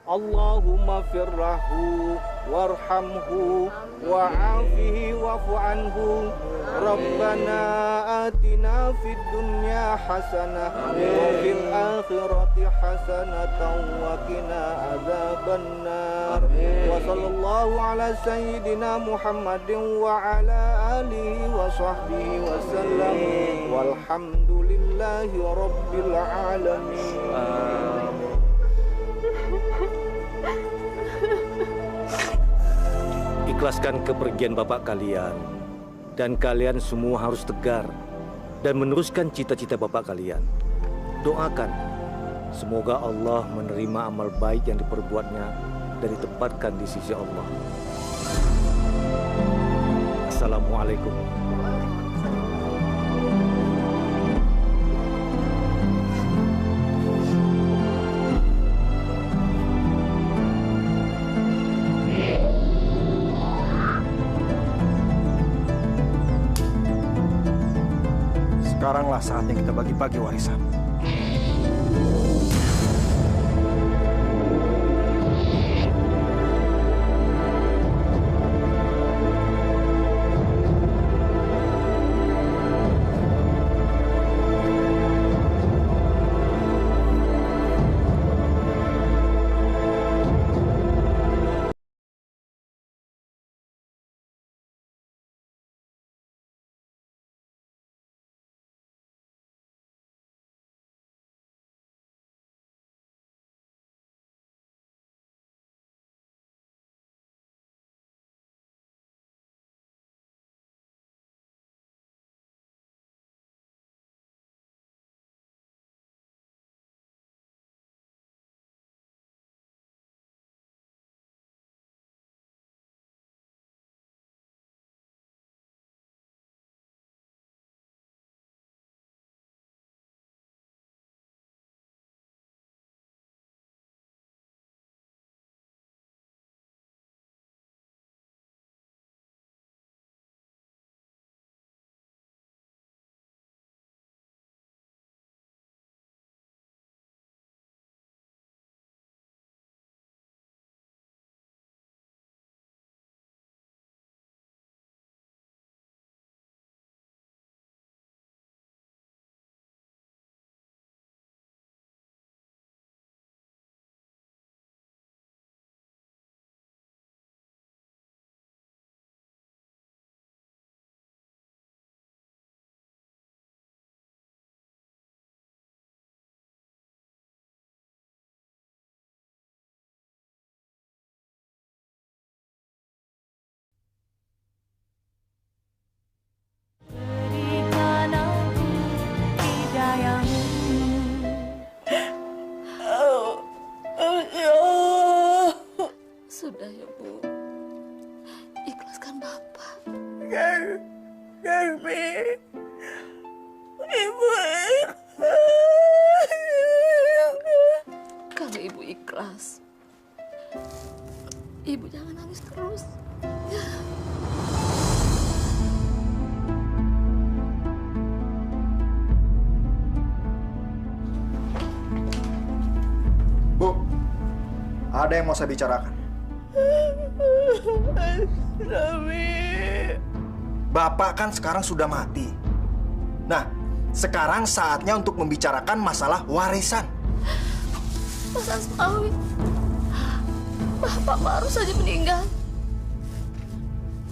Allahumma firrahu warhamhu wa'afihi wa'fu anhu. Rabbana atina fid dunya hasanah wa fil akhirati hasanatan wa qina adzabannar. Wa sallallahu ala sayyidina Muhammadin wa ala alihi wa sahbihi wa sallam. Walhamdulillahi rabbil alamin. Ikhlaskan kepergian bapak kalian, dan kalian semua harus tegar dan meneruskan cita-cita bapak kalian. Doakan semoga Allah menerima amal baik yang diperbuatnya dan ditempatkan di sisi Allah. Assalamualaikum. Sekaranglah saatnya kita bagi-bagi warisan. Sudah ya, Bu. Ikhlaskan Bapak. Kami, Ibu. Kalau Ibu ikhlas, Ibu jangan nangis terus. Bu, ada yang mau saya bicarakan. Bapak kan sekarang sudah mati. Nah, sekarang saatnya untuk membicarakan masalah warisan. Mas Asmawi, Bapak baru saja meninggal.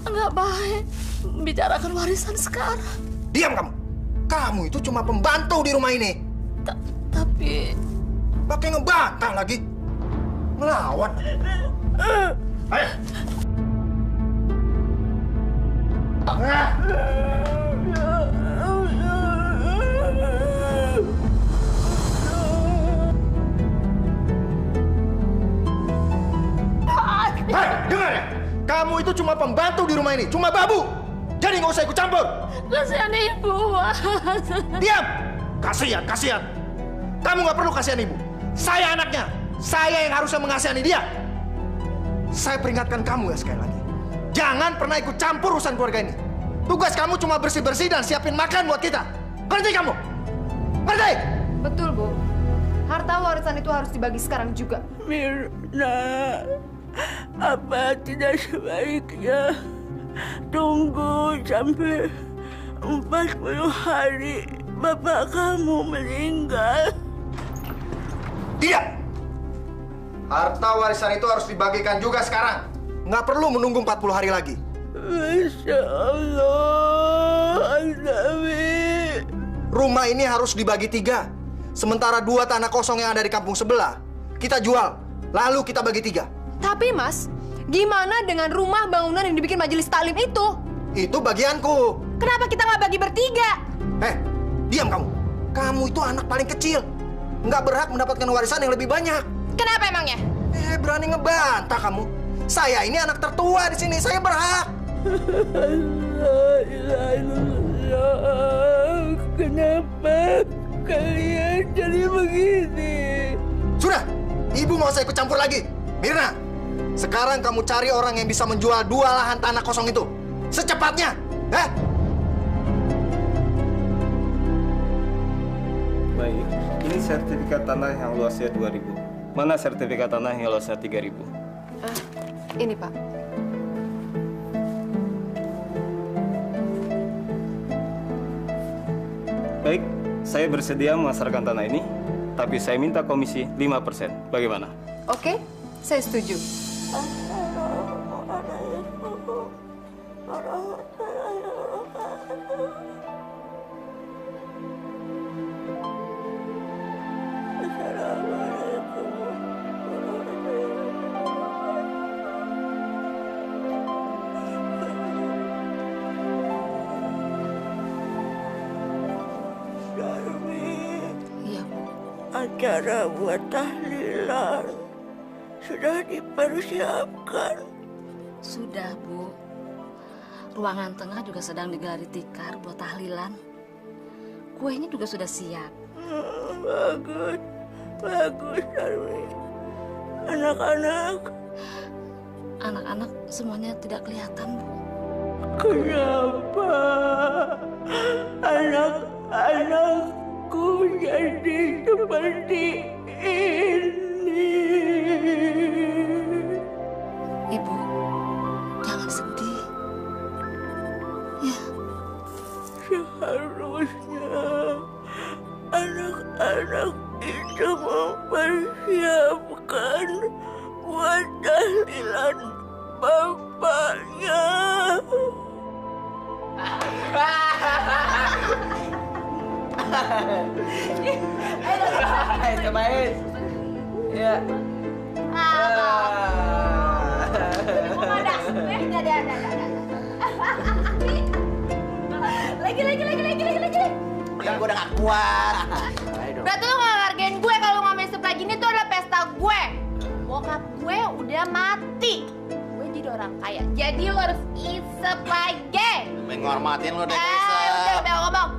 Enggak baik membicarakan warisan sekarang. Diam kamu. Kamu itu cuma pembantu di rumah ini. Tapi... Pakai ngebantah lagi. Melawan. Ayo. Hei, dengar ya. Kamu itu cuma pembantu di rumah ini, cuma babu. Jadi nggak usah ikut campur. Kasihan Ibu, Mas. Diam. Kasihan. Kamu nggak perlu kasihan Ibu. Saya anaknya. Saya yang harusnya mengasihani dia. Saya peringatkan kamu ya sekali lagi. Jangan pernah ikut campur urusan keluarga ini. Tugas kamu cuma bersih-bersih dan siapin makan buat kita. Ngerti kamu? Ngerti? Betul, Bu. harta warisan itu harus dibagi sekarang juga. Mirna, apa tidak sebaiknya tunggu sampai 40 hari bapak kamu meninggal? Tidak! Harta warisan itu harus dibagikan juga sekarang. Nggak perlu menunggu 40 hari lagi. Masya Allah, Nabi. Rumah ini harus dibagi 3. Sementara 2 tanah kosong yang ada di kampung sebelah, kita jual. Lalu kita bagi 3. Tapi Mas, gimana dengan rumah bangunan yang dibikin majelis taklim itu? Itu bagianku. Kenapa kita nggak bagi bertiga? Diam kamu. Kamu itu anak paling kecil. Nggak berhak mendapatkan warisan yang lebih banyak. Kenapa emangnya? Berani ngebantah kamu. Saya ini anak tertua di sini. Saya berhak. La ilaha illallah. Kenapa kalian jadi begini? Sudah, ibu mau saya ikut campur lagi. Mirna, sekarang kamu cari orang yang bisa menjual 2 lahan tanah kosong itu. Secepatnya. Baik, ini sertifikat tanah yang luasnya 2.000. Mana sertifikat tanah yang luasnya 3.000? Ini Pak. Baik, saya bersedia memasarkan tanah ini, tapi saya minta komisi 5%. Bagaimana? Oke, saya setuju. Iya, Bu. Acara buat tahlilan sudah dipersiapkan. Sudah, Bu. Ruangan tengah juga sedang digelari tikar buat tahlilan. Kuenya juga sudah siap. Bagus, bagus, Darmi. Anak-anak semuanya tidak kelihatan, Bu. Kenapa anak-anakku jadi seperti ini? Ibu, jangan sedih. Ya, Seharusnya anak-anak itu mempersiapkan buat tahlilan bapaknya. Cobain. Ya. Lagi. Ya, gue udah gak kuat. Berarti lu gak ngargain gue kalau ngamen sebelah gini tuh adalah pesta gue. Bokap gue udah mati. Gue jadi orang kaya. Jadi lu harus isep lagi. Menghormatin lo deh, Udah ngomong.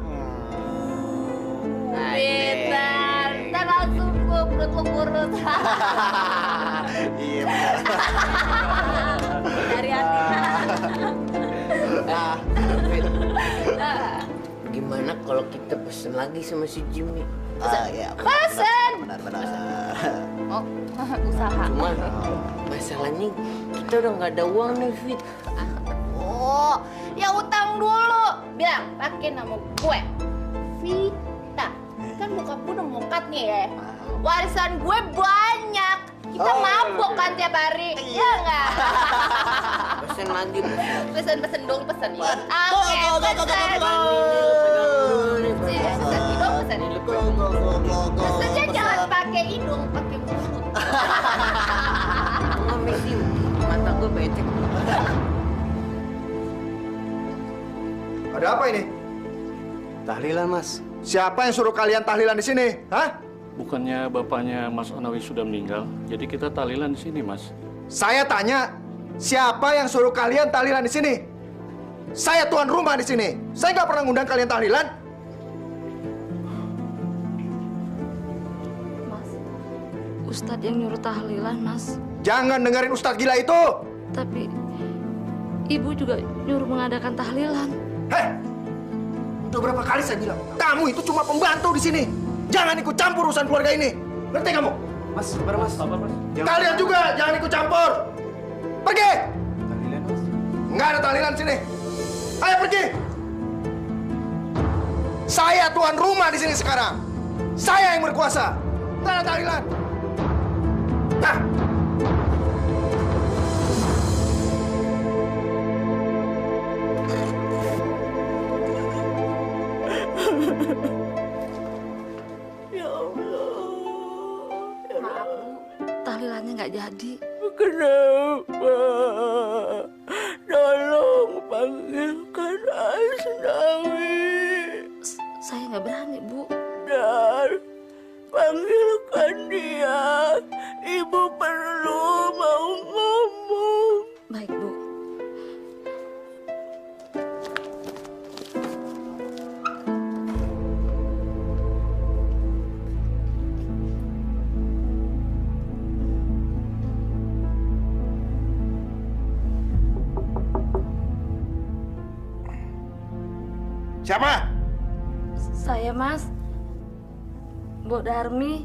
Bentar, ntar langsung perut lu kurus. Iya. Dari hati. Gimana kalau kita pesen lagi sama si Jimmy? Ya. Pesen. Benar. Oh, usaha. Cuman masalahnya kita udah nggak ada uang nih, Fit. Oh, ya utang dulu. Bilang, pakai nama gue. Vita. Kan bokap gue udah mongkat nih ya. Warisan gue banyak. Kita mabok kan tiap hari. Iya nggak? Pesen lagi. Pesen dong, pesen. Oke, pesen. Pesen hidung, pesen. Pesennya jangan pakai hidung, pakai mulut. Nggak mesin. Mata gue becek. Ada apa ini? Tahlilan, Mas. Siapa yang suruh kalian tahlilan di sini? Hah? Bukannya bapaknya Mas Onawi sudah meninggal, jadi kita tahlilan di sini, Mas. Saya tanya, siapa yang suruh kalian tahlilan di sini? Saya tuan rumah di sini. Saya nggak pernah ngundang kalian tahlilan. Mas, Ustadz yang nyuruh tahlilan, Mas. Jangan dengerin ustadz gila itu. Tapi Ibu juga nyuruh mengadakan tahlilan. Udah berapa kali saya bilang, kamu itu cuma pembantu di sini. Jangan ikut campur urusan keluarga ini. Ngerti kamu? Mas, sabar mas. Sabar, Mas. Kalian juga jangan ikut campur. Pergi! Tahlilan mas. Nggak ada tahlilan sini. Ayo pergi! Saya tuan rumah di sini sekarang. Saya yang berkuasa. Nggak ada tahlilan. Nah! Ya Allah. Maaf, Bu. Tahlilannya nggak jadi. Kenapa? Tolong panggilkan Asnawi. Saya nggak berani, Bu. Dan panggilkan dia. Ibu perlu mau ngomong. Baik, Bu. Siapa? Saya, Mas. Bu Darmi.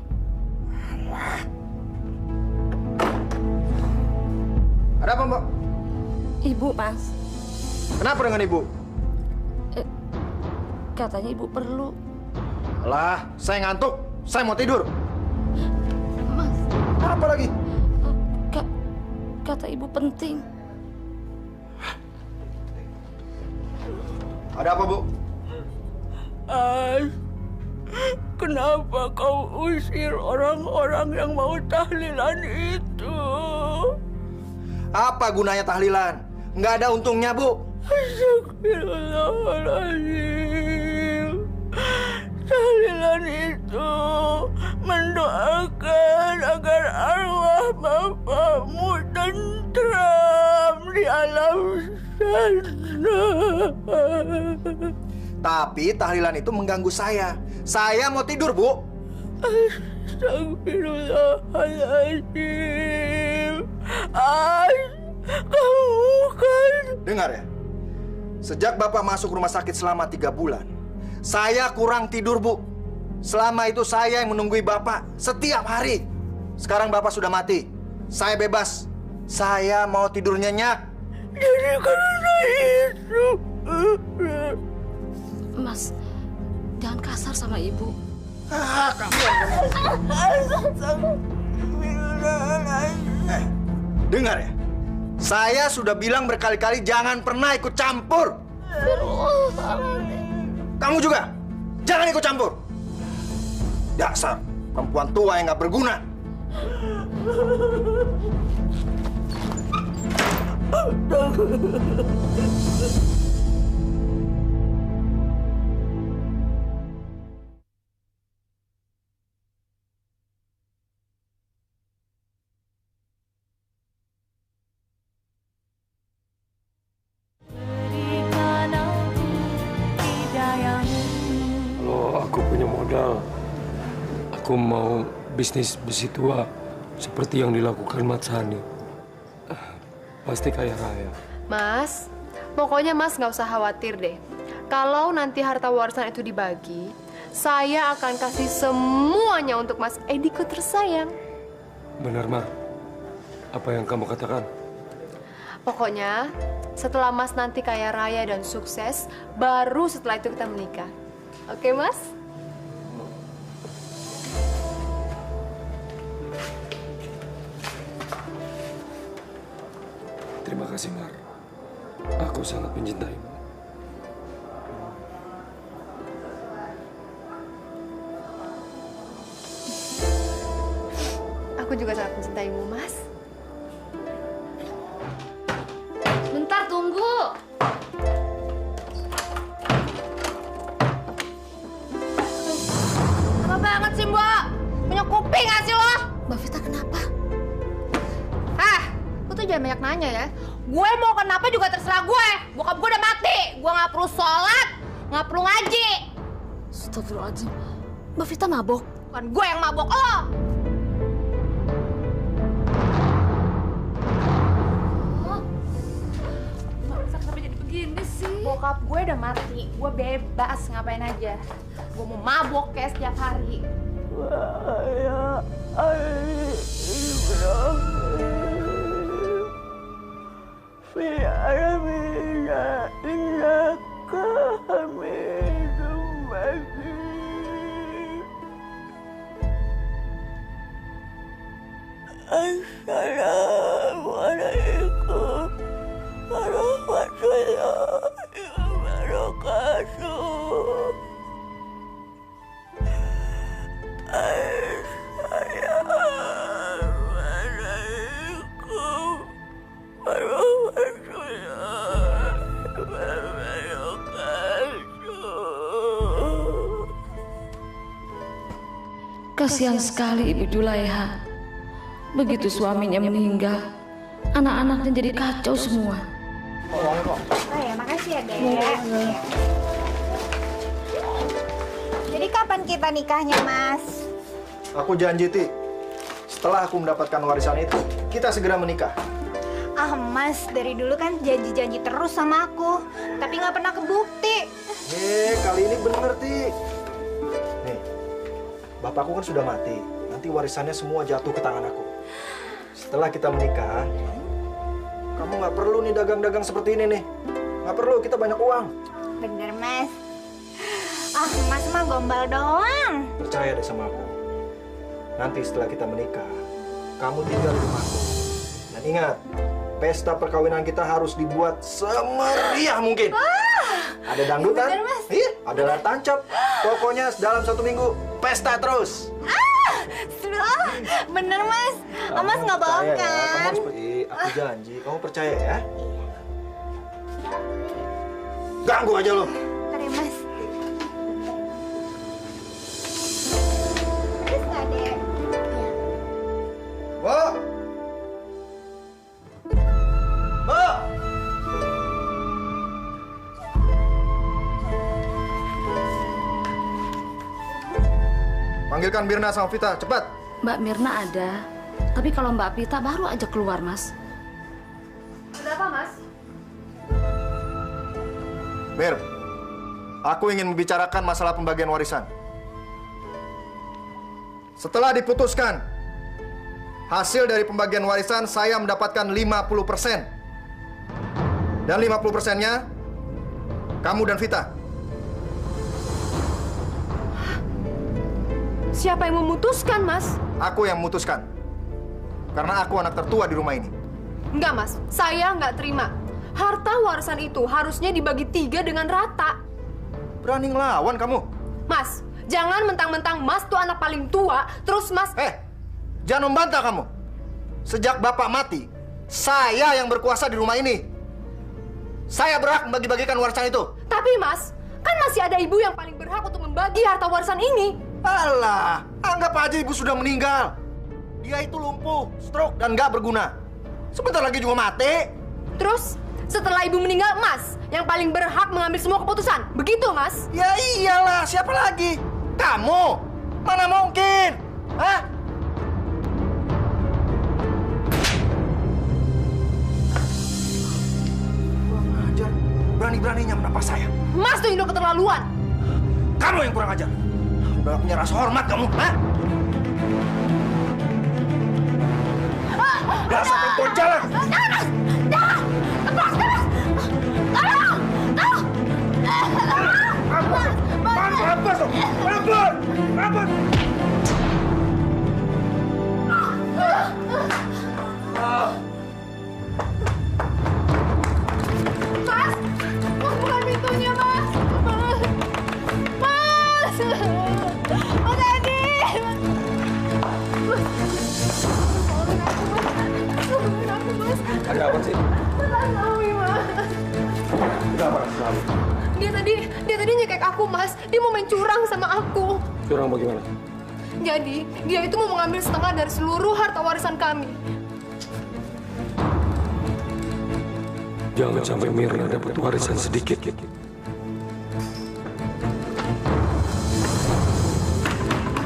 Ada apa, Mbak? Ibu, Mas. Kenapa dengan ibu? Katanya ibu perlu. Lah, saya ngantuk. Saya mau tidur. Mas, Apa lagi? kata ibu penting. Ada apa, Bu? As, kenapa kau usir orang-orang yang mau tahlilan itu? Apa gunanya tahlilan? Nggak ada untungnya, Bu. Astagfirullahaladzim. Tahlilan itu mendoakan agar arwah bapakmu tentram di alam sana. Tapi tahlilan itu mengganggu saya. Saya mau tidur, Bu. Astagfirullahaladzim. Kamu kan... Dengar ya. Sejak Bapak masuk rumah sakit selama 3 bulan, saya kurang tidur, Bu. Selama itu saya yang menunggui Bapak setiap hari. Sekarang Bapak sudah mati. Saya bebas. Saya mau tidur nyenyak. Jadi karena itu... Mas, jangan kasar sama ibu. Dengar ya. Saya sudah bilang berkali-kali jangan pernah ikut campur. Kamu juga jangan ikut campur. Dasar perempuan tua yang nggak berguna. Kalau aku punya modal, aku mau bisnis besi tua seperti yang dilakukan Mat Sani. Pasti kaya raya. Mas, pokoknya Mas nggak usah khawatir deh. Kalau nanti harta warisan itu dibagi, saya akan kasih semuanya untuk Mas Ediko tersayang. Benar, Mar. Apa yang kamu katakan? Pokoknya, setelah Mas nanti kaya raya dan sukses, baru setelah itu kita menikah. Oke, Mas? Terima kasih, Mar. Aku sangat mencintaimu. Aku juga sangat mencintaimu, Mas. Bentar, tunggu. Apa banget sih, Mbak? Punya kuping nggak sih lo? Mbak Vita kenapa? Lu tuh jangan banyak nanya ya. Gue mau kenapa juga terserah gue. Bokap gue udah mati. Gue nggak perlu sholat, nggak perlu ngaji. Astagfirullahaladzim. Mbak Vita mabok? Bukan gue yang mabok, lo. Sampai jadi begini sih. Bokap gue udah mati. Gue bebas ngapain aja. Gue mau mabok kayak setiap hari. Wahai Ali Ibrahim, fi alamina innaka hamidum majid. Assalamualaikum warahmatullahi wabarakatuh. Assalamualaikum warahmatullahi wabarakatuh. Kasihan sekali Ibu Julaiha. Begitu suaminya meninggal, anak-anaknya jadi kacau semua. Oh ya, makasih ya, Dek. Iya. Jadi kapan kita nikahnya, Mas? Aku janji, Ti. Setelah aku mendapatkan warisan itu, kita segera menikah. Ah, Mas, dari dulu kan janji-janji terus sama aku. Tapi nggak pernah kebukti. Kali ini bener, Ti. Nih, bapakku kan sudah mati. Nanti warisannya semua jatuh ke tangan aku. Setelah kita menikah, kamu nggak perlu nih dagang-dagang seperti ini nih. Nggak perlu, kita banyak uang. Bener, Mas. Ah, Mas mah gombal doang. Percaya deh sama aku. Nanti setelah kita menikah, kamu tinggal di rumahku. Dan ingat, pesta perkawinan kita harus dibuat semeriah mungkin. Ada dangdutan, bener, Mas. Iya, ada layar tancap. Pokoknya dalam 1 minggu, pesta terus. Bener, Mas. Mas nggak bohong Percaya ya, kamu kan? harus aku janji, kamu percaya ya? Ganggu aja lo. Bentar ya, Mas. Terus nggak, Dek? Bo! Bo! Panggilkan Mirna sama Vita, cepat. Mbak Mirna ada, tapi kalau Mbak Pita baru aja keluar, Mas. Ada apa, Mas? Mir, aku ingin membicarakan masalah pembagian warisan. Setelah diputuskan, hasil dari pembagian warisan saya mendapatkan 50%. Dan 50%-nya, kamu dan Vita. Siapa yang memutuskan, Mas? Aku yang memutuskan. Karena aku anak tertua di rumah ini. Enggak, Mas. Saya nggak terima. Harta warisan itu harusnya dibagi 3 dengan rata. Berani ngelawan kamu? Mas, jangan mentang-mentang Mas tuh anak paling tua, terus Mas... Jangan membantah kamu. Sejak Bapak mati, saya yang berkuasa di rumah ini. Saya berhak membagi-bagikan warisan itu. Tapi, Mas, kan masih ada ibu yang paling berhak untuk membagi harta warisan ini. Alah, anggap aja ibu sudah meninggal. Dia itu lumpuh, stroke, dan nggak berguna. Sebentar lagi juga mati. Terus, setelah ibu meninggal, Mas yang paling berhak mengambil semua keputusan. Begitu, Mas? Ya iyalah, siapa lagi? Kamu? Mana mungkin? Hah? Kurang ajar. Berani-beraninya menampak saya. Mas tuh Indo keterlaluan. Kamu yang kurang ajar. Udah punya rasa hormat kamu, hah? Dasar perempuan jalan! Jangan! Lepas! Tolong! Lepas dong! Lepas! Lepas! Mas! Mas, bukan pintunya, Mas! Mas! Mas Edi! Ada apa sih? Kenapa selalu? Dia tadi nyekek aku, Mas. Dia mau main curang sama aku. Curang bagaimana? Jadi, dia itu mau mengambil setengah dari seluruh harta warisan kami. Jangan sampai Mirna dapat warisan sedikit.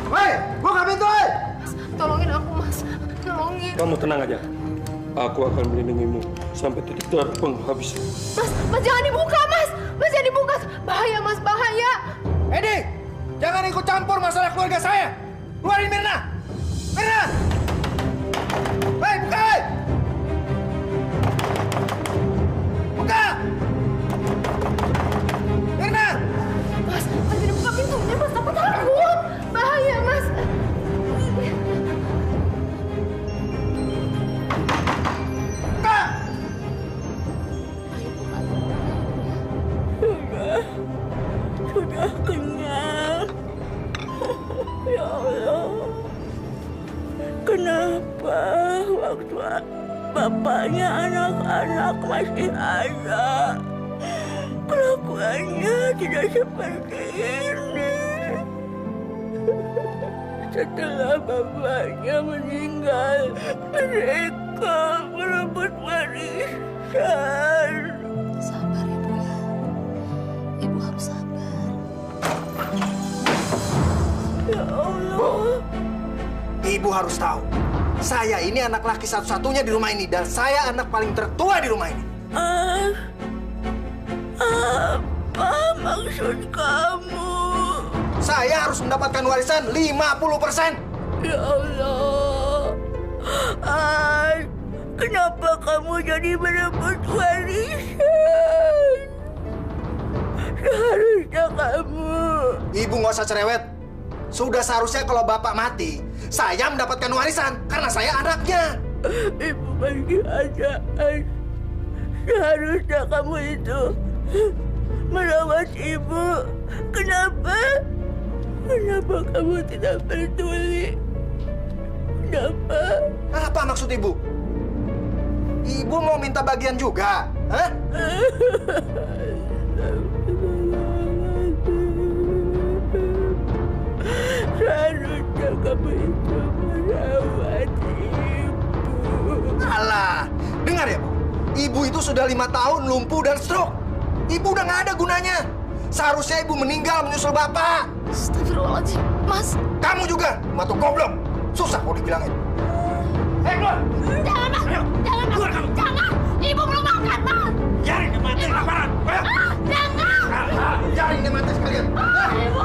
Hei, buka pintu! Mas, tolongin aku, Mas. Tolongin. Kamu tenang aja. Aku akan melindungimu sampai titik darah penghabisan. Mas jangan dibuka, Mas. Mas jangan dibuka. Bahaya, Mas, bahaya. Edi, jangan ikut campur masalah keluarga saya. Keluarin Mirna! Mirna! Hei, buka! Hei! Buka! Mirna! Mas tidak buka pintunya, Mas. Aku takut. Bahaya, Mas. Buka! Sudah kenyang. Ya Allah. Kenapa waktu bapaknya anak-anak masih ada, kelakuannya tidak seperti ini? Setelah bapaknya meninggal, mereka merebut warisan. Sabar Ibu ya. Ibu harus sabar. Ya Allah. Ibu harus tahu, saya ini anak laki satu-satunya di rumah ini dan saya anak paling tertua di rumah ini. Apa maksud kamu? Saya harus mendapatkan warisan 50%. Ya Allah. Kenapa kamu jadi merebut warisan? Seharusnya kamu... Ibu nggak usah cerewet. Sudah seharusnya kalau bapak mati, saya mendapatkan warisan karena saya anaknya. Ibu masih ada. Seharusnya kamu itu merawat ibu. Kenapa? Kenapa kamu tidak peduli? Kenapa? Apa maksud ibu? Ibu mau minta bagian juga? Hah? Seharusnya kamu itu merawat ibu. Alah, dengar ya, Bu. Ibu itu sudah 5 tahun lumpuh dan stroke. Ibu udah nggak ada gunanya. Seharusnya ibu meninggal menyusul bapak. Astagfirullahaladzim, Mas. Kamu juga, batu goblok. Susah mau dibilangin. Hei, keluar! Jangan, Mas. Jangan, Mas. Keluar kamu. Jangan. Ibu belum makan, Mas. Biarin dia mati kelaparan. Ayo. Jangan. Biarin dia mati sekalian. Ibu.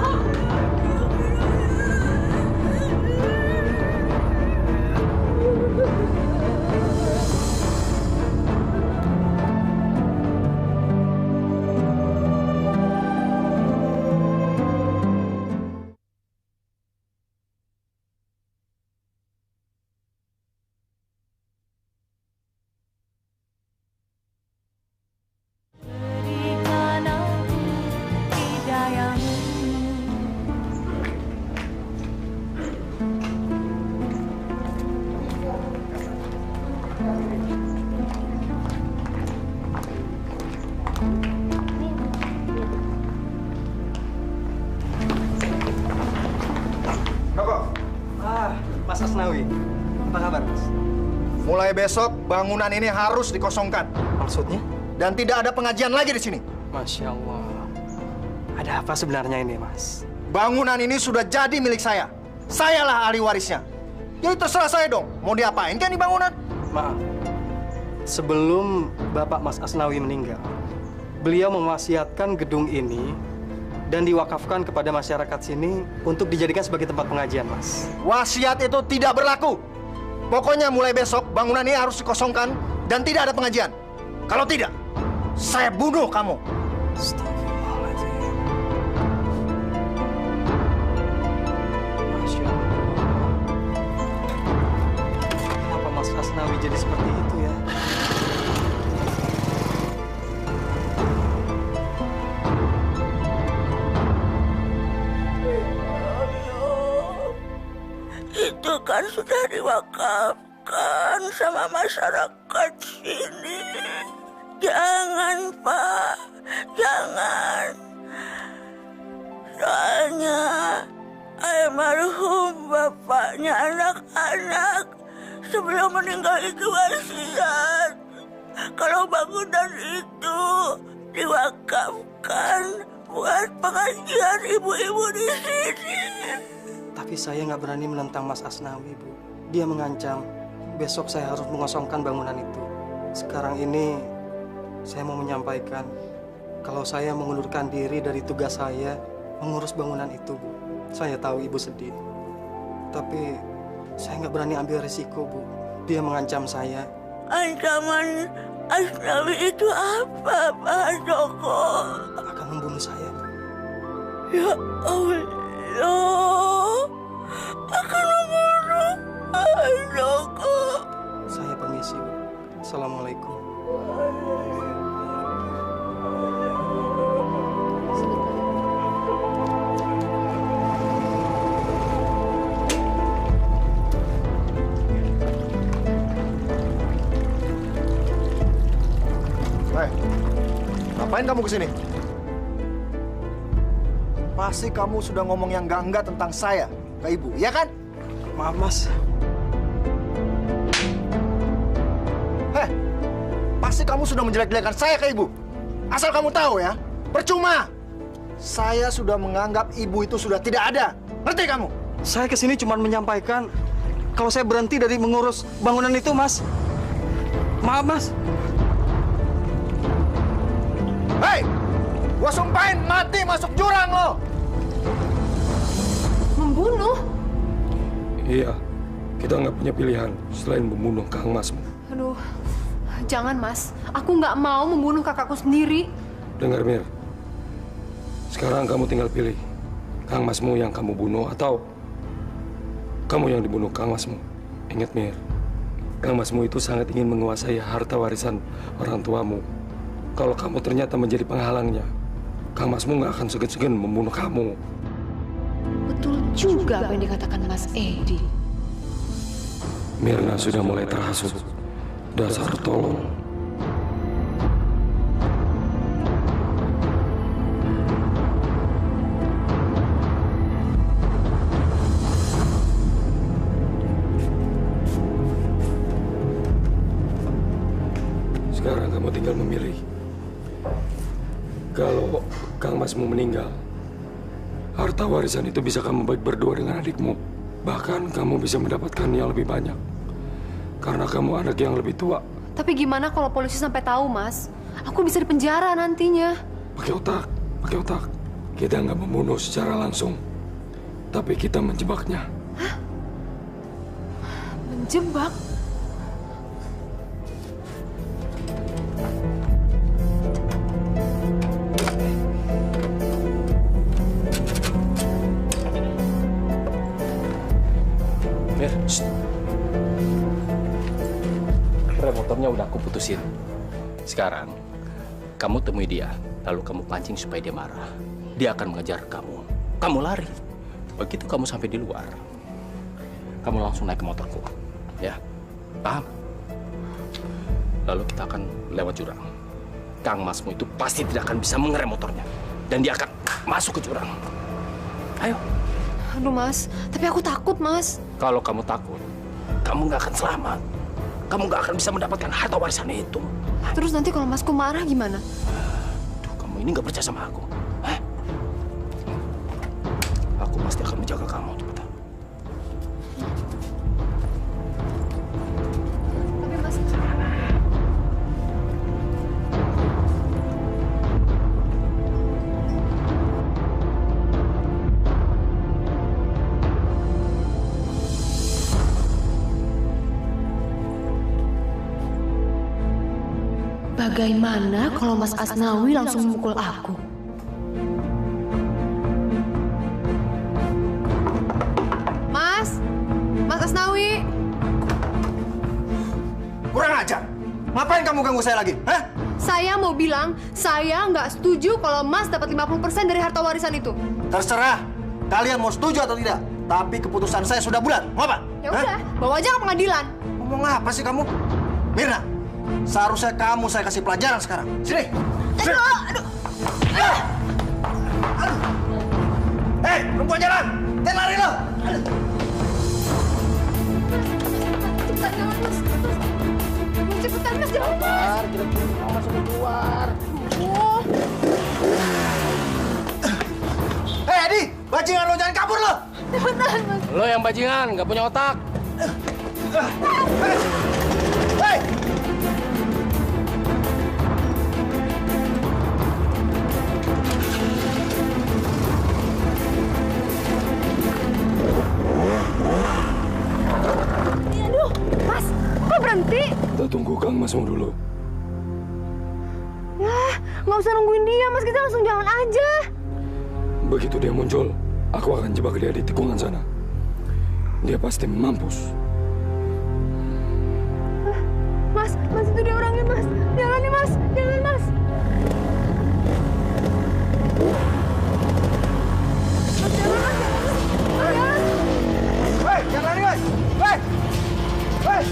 Mas Asnawi, apa kabar, Mas? Mulai besok bangunan ini harus dikosongkan. Maksudnya? Dan tidak ada pengajian lagi di sini. Masya Allah. Ada apa sebenarnya ini, Mas? Bangunan ini sudah jadi milik saya. Sayalah ahli warisnya. Jadi terserah saya dong, mau diapain kan di bangunan? Maaf, sebelum Bapak Mas Asnawi meninggal, beliau mewasiatkan gedung ini dan diwakafkan kepada masyarakat sini untuk dijadikan sebagai tempat pengajian, Mas. Wasiat itu tidak berlaku. Pokoknya mulai besok bangunan ini harus dikosongkan dan tidak ada pengajian. Kalau tidak, saya bunuh kamu. Astagfirullahaladzim. Masya Allah. Kenapa Mas Asnawi jadi seperti itu ya? Itu kan sudah diwakafkan sama masyarakat sini. Jangan, Pak. Jangan. Soalnya almarhum bapaknya anak-anak sebelum meninggal itu wasiat kalau bangunan itu diwakafkan buat pengajian ibu-ibu di sini. Tapi saya nggak berani menentang Mas Asnawi, Bu. Dia mengancam besok saya harus mengosongkan bangunan itu. Sekarang ini saya mau menyampaikan kalau saya mengundurkan diri dari tugas saya mengurus bangunan itu, Bu. Saya tahu Ibu sedih. Tapi saya nggak berani ambil risiko, Bu. Dia mengancam saya. Ancaman Asnawi itu apa, Pak Joko? Akan membunuh saya, Bu. Ya Allah, akan membunuh Pak Joko. Saya permisi, Bu. Assalamualaikum. Ngapain kamu kesini? Pasti kamu sudah ngomong yang enggak tentang saya ke ibu, ya kan? Maaf, Mas. Pasti kamu sudah menjelek-jelekan saya ke ibu. Asal kamu tahu ya, percuma. Saya sudah menganggap ibu itu sudah tidak ada. Ngerti kamu? Saya kesini cuma menyampaikan kalau saya berhenti dari mengurus bangunan itu, Mas. Maaf, Mas. Hei, gua sumpahin mati masuk jurang lo. Membunuh? Iya, kita nggak punya pilihan selain membunuh Kang Masmu. Aduh, jangan Mas. Aku nggak mau membunuh kakakku sendiri. Dengar, Mir. Sekarang kamu tinggal pilih. Kang Masmu yang kamu bunuh atau kamu yang dibunuh Kang Masmu. Ingat, Mir. Kang Masmu itu sangat ingin menguasai harta warisan orang tuamu. Kalau kamu ternyata menjadi penghalangnya, Kang Masmu nggak akan segan-segan membunuh kamu. Betul juga apa yang dikatakan Mas Edi. Mirna sudah mulai terhasut. Dasar tolong. Sekarang kamu tinggal memilih. Kalau Kang Masmu meninggal, harta warisan itu bisa kamu bagi berdua dengan adikmu. Bahkan kamu bisa mendapatkan yang lebih banyak. Karena kamu anak yang lebih tua. Tapi gimana kalau polisi sampai tahu, Mas? Aku bisa dipenjara nantinya. Pakai otak, pakai otak. Kita nggak membunuh secara langsung. Tapi kita menjebaknya. Hah? Menjebak? Motornya udah aku putusin. Sekarang, kamu temui dia, lalu kamu pancing supaya dia marah. Dia akan mengejar kamu. Kamu lari. Begitu kamu sampai di luar, kamu langsung naik ke motorku. Ya, paham? Lalu kita akan lewat jurang. Kang Masmu itu pasti tidak akan bisa mengerem motornya. Dan dia akan masuk ke jurang. Ayo. Aduh, Mas. Tapi aku takut, Mas. Kalau kamu takut, kamu nggak akan selamat. Kamu nggak akan bisa mendapatkan harta warisan itu. Terus nanti kalau Masku marah gimana? Duh, kamu ini nggak percaya sama aku. Hah? Aku pasti akan menjaga kamu, cepetan. Tapi Mas... Bagaimana kalau Mas Asnawi langsung memukul aku? Mas Asnawi. Kurang ajar. Ngapain kamu ganggu saya lagi? Hah? Saya mau bilang, saya nggak setuju kalau Mas dapat 50% dari harta warisan itu. Terserah. Kalian mau setuju atau tidak. Tapi keputusan saya sudah bulat. Mau apa? Ya udah, bawa aja ke pengadilan. Ngomong apa sih kamu? Mirna, seharusnya kamu saya kasih pelajaran sekarang. Sini. Sini. Aduh. Hei, perempuan jalan. Jangan lari lo. Cepetan, jangan Mas. Cepetan, Mas. Jangan, Mas. Kita masuk keluar. Oh. Hei, Edi. Bajingan lo, jangan kabur lo. Cepetan, Mas. Lo yang bajingan, nggak punya otak. Hei. Kita tunggu Kang Masmu dulu. Ya, nggak usah nungguin dia, Mas. Kita langsung jalan aja. Begitu dia muncul, aku akan jebak dia di tikungan sana. Dia pasti mampus. Mas itu dia orangnya, Mas. Jalan nih, Mas. Jalan, Mas. Hei, jangan lari, guys! Hei! Hei!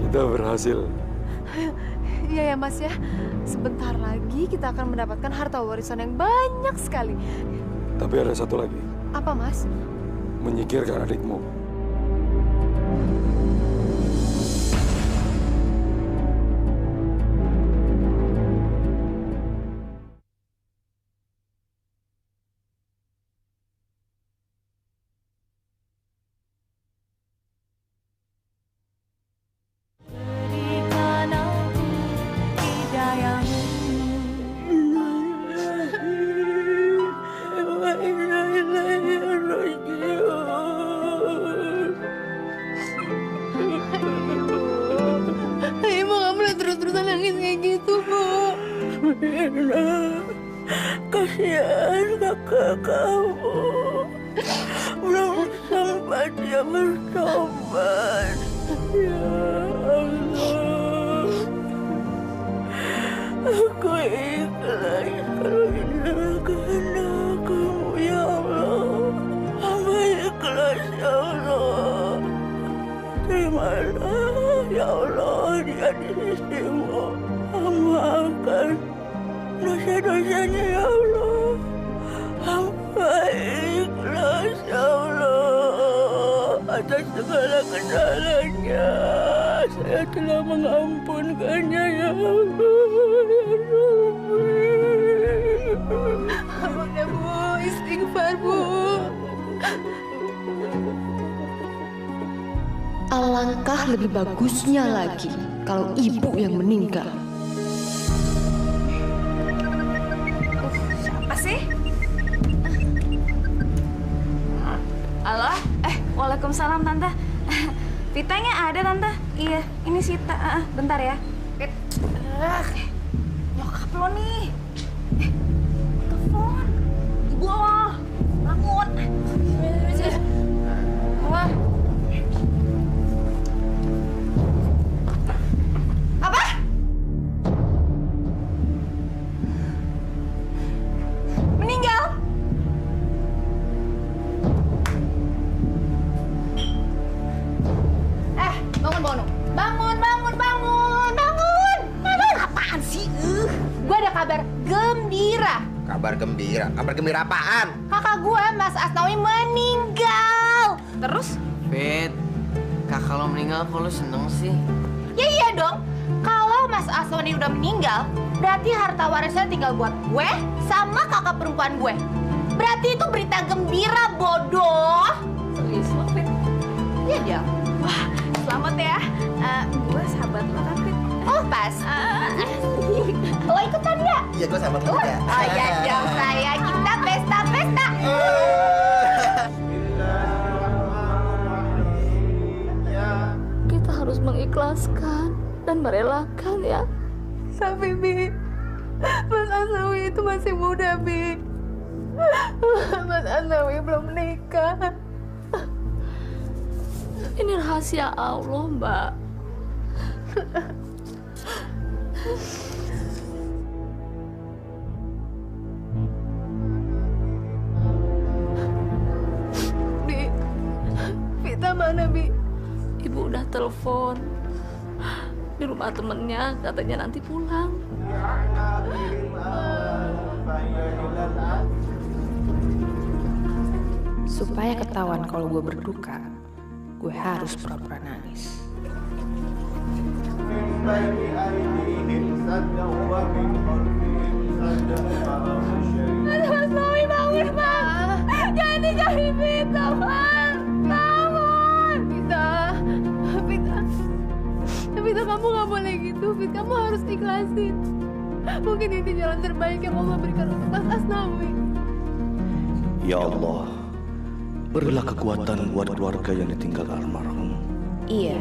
Kita berhasil. Iya ya, Mas ya. Sebentar lagi kita akan mendapatkan harta warisan yang banyak sekali. Tapi ada satu lagi. Apa, Mas? Menyingkirkan adikmu. Kasihan kakak kamu. Belum sempat dia bertobat. Ya Allah. Aku ikhlas kalau ini kehendak kamu, ya Allah. Hamba ikhlas, ya Allah. Terimalah, ya Allah, dia di sisimu. Hamba akan dosa-dosanya, ya Allah. Hamba ikhlas, ya Allah. Atas segala kesalahannya, saya telah mengampunkannya, ya Allah. Abangnya, Bu. Istighfar, Bu. Alangkah lebih bagusnya lagi kalau ibu yang meninggal. Siapa sih? Halo? Waalaikumsalam, Tante. Vitanya ada, Tante. Iya, ini Sita. Bentar ya. Vit. Nyokap lo nih. Telepon. Ibu lo. Bangun. Wah. Apa? Meninggal? Bangun! Apaan sih? Gue ada kabar gembira. Kabar gembira? Kabar gembira apaan? Kakak gue, Mas Asnawi, meninggal. Terus? Fit, kakak lo meninggal kok lo seneng sih? Ya iya dong. Kalau Mas Asnawi udah meninggal, berarti harta warisnya tinggal buat gue sama kakak perempuan gue. Berarti itu berita gembira, bodoh. Serius lo, Fit? Iya dia. Wah, selamat ya. Gue sahabat lo kan, Fit? Oh, pas. Lo ikutan ya? Iya, gue sahabat lo juga. Oh iya dong, sayang. Kita pesta-pesta. Kita harus mengikhlaskan dan merelakan ya. Tapi, Bi, Mas Asnawi itu masih muda, Bi. Mas Asnawi belum menikah. Ini rahasia Allah, Mbak. Vita mana, Bi? Ibu udah telepon. Di rumah temennya, katanya nanti pulang. Supaya ketahuan kalau gue berduka, gue harus pura-pura nangis. Mas Nawi bangun, Bang. Jangan tinggalin Vita, Bang. Bangun. Vita, kamu gak boleh gitu. Vita, kamu harus ikhlasin. Mungkin ini jalan terbaik yang Allah berikan untuk Mas Asnawi. Ya Allah, berilah kekuatan buat keluarga yang ditinggal almarhum. Iya,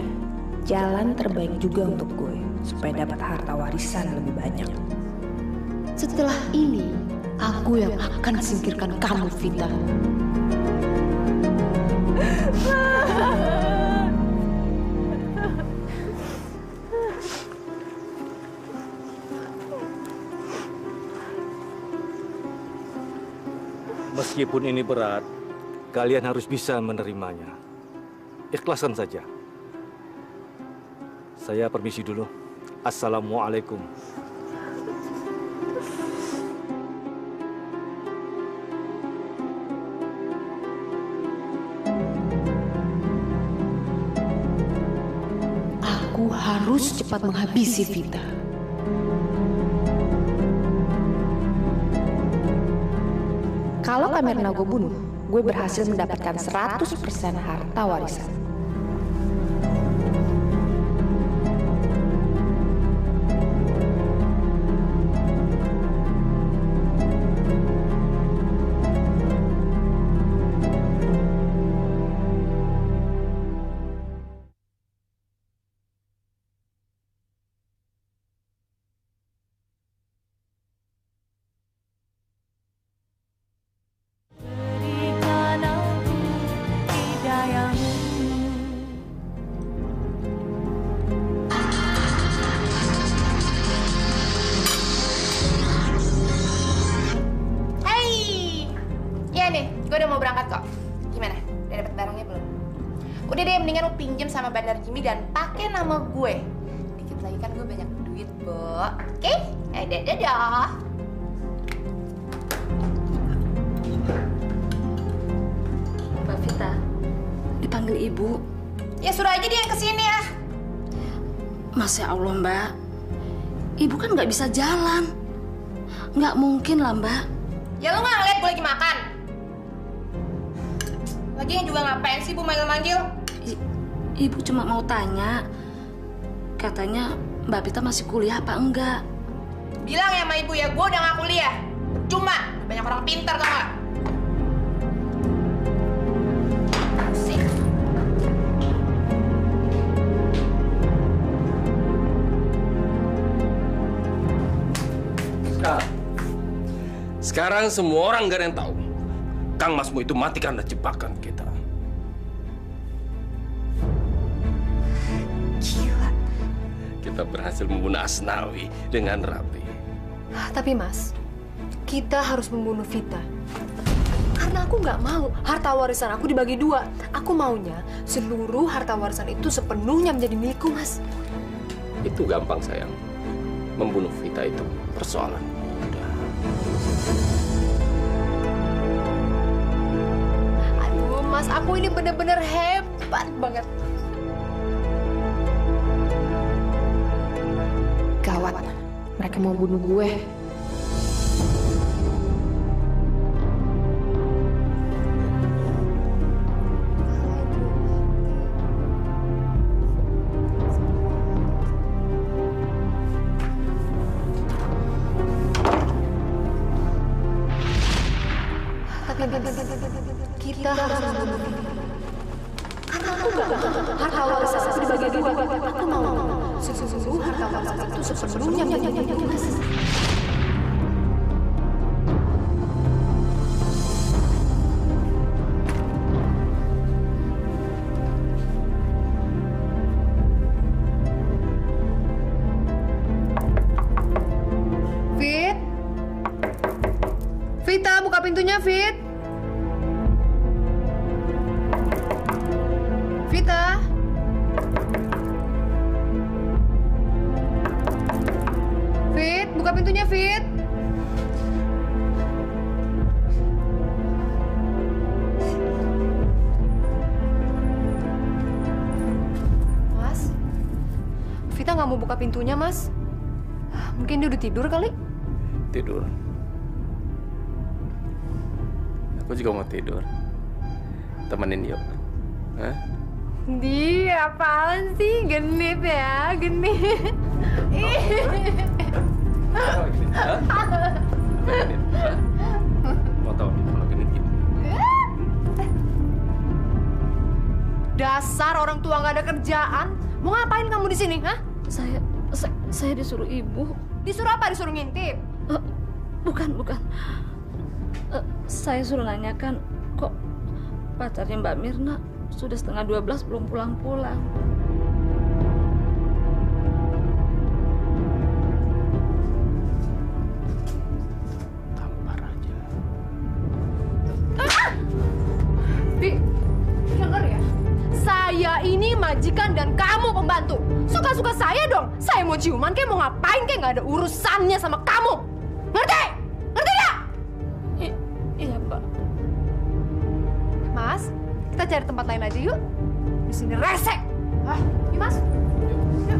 jalan terbaik juga untuk gue, supaya dapat harta warisan lebih banyak. Setelah ini, aku yang akan singkirkan kamu, Vita. Meskipun ini berat, kalian harus bisa menerimanya. Ikhlaskan saja. Saya permisi dulu. Assalamualaikum. Aku harus cepat menghabisi Vita. Kalau Kak Mirna gue bunuh, gue berhasil mendapatkan 100% harta warisan. Sama Bandar Jimmy dan pakai nama gue. Dikit lagi kan gue banyak duit, Bo. Oke? Dadah. Mbak Vita, dipanggil ibu. Ya suruh aja dia yang kesini ya. Masya Allah, Mbak. Ibu kan nggak bisa jalan. Nggak mungkin lah, Mbak. Ya lu nggak ngeliat gue lagi makan? Lagian juga ngapain sih Bu manggil-manggil? Ibu cuma mau tanya, katanya Mbak Vita masih kuliah apa enggak? Bilang ya sama ibu ya, gue udah nggak kuliah. Cuma banyak orang pintar tau nggak? Asik. Sekarang semua orang gak ada yang tahu Kang Masmu itu mati karena jebakan kita. Kita berhasil membunuh Asnawi dengan rapi. Tapi Mas, kita harus membunuh Vita. Karena aku nggak mau harta warisan aku dibagi dua. Aku maunya seluruh harta warisan itu sepenuhnya menjadi milikku, Mas. Itu gampang, sayang. Membunuh Vita itu persoalan mudah. Aduh, Mas, aku ini bener-bener hebat banget. Gawat, mereka mau bunuh gue. Tapi kita harus membunuh Vita. Karena aku nggak mau harta warisan aku dibagi dua. Aku mau seluruh harta warisan itu sepenuhnya menjadi milikku, Mas. Fit, Vita, buka pintunya, Fit. Fit. Mas, Vita nggak mau buka pintunya, Mas. Mungkin dia udah tidur kali? Tidur. Aku juga mau tidur. Temenin yuk. Hah? Dia apaan sih? Genit ya, genit. Mau tahu kalau genit gitu? Dasar orang tua nggak ada kerjaan. Mau ngapain kamu di sini, hah? Saya disuruh ibu. Disuruh apa? Disuruh ngintip? Bukan. Saya suruh nanyakan kok pacarnya Mbak Mirna sudah 11:30 belum pulang-pulang. Tampar aja. Bi, denger ya. Saya ini majikan dan kamu pembantu. Suka-suka saya dong. Saya mau ciuman kayak mau ngapain kayak nggak ada urusannya sama kamu. Ngerti? Ngerti nggak? Iya, Mbak. Mas, kita cari tempat lain aja yuk. Di sini resek. Hah? Yuk, Mas. Yuk.